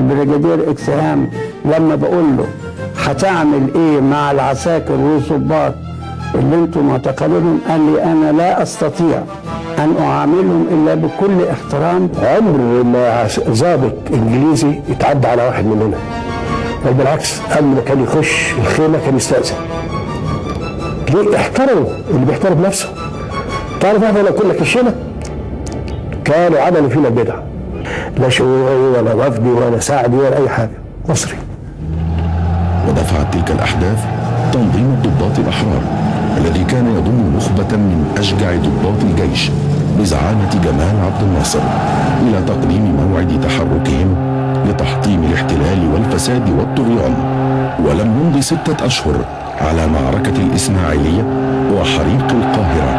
البريجادير اكسهام لما بقول له هتعمل ايه مع العساكر والضباط اللي انتم معتقلينهم، قال لي انا لا استطيع ان اعاملهم الا بكل احترام. عمر ما ضابط انجليزي يتعدى على واحد مننا، بل بالعكس قبل ما كان يخش الخيمه كان يستأذن. ليه؟ احترموا اللي بيحترم نفسه. تعرف احنا لو كنا كشنا كانوا عملوا فينا بدع، لا شيوعي ولا وفدي ولا سعدي ولا اي حاجه، مصري. ودفعت تلك الاحداث تنظيم الضباط الاحرار الذي كان يضم نخبه من اشجع ضباط الجيش بزعامه جمال عبد الناصر الى تقديم موعد تحركهم لتحطيم الاحتلال والفساد والطغيان. ولم يمض 6 أشهر على معركة الإسماعيلية وحريق القاهرة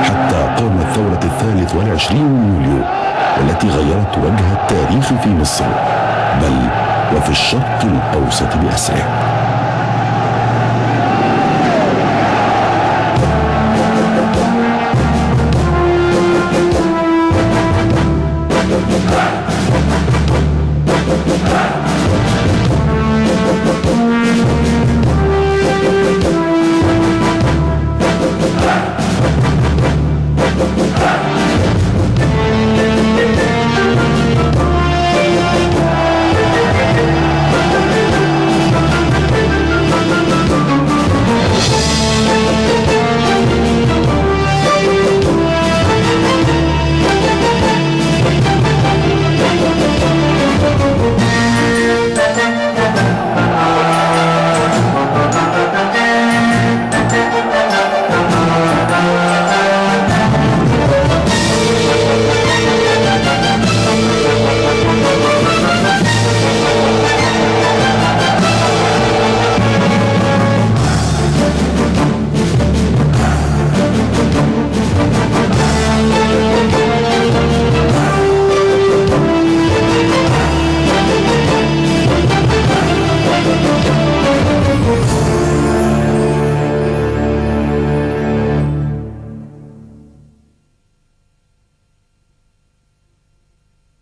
حتى قامت ثورة 23 يوليو والتي غيرت وجه التاريخ في مصر بل وفي الشرق الأوسط بأسره.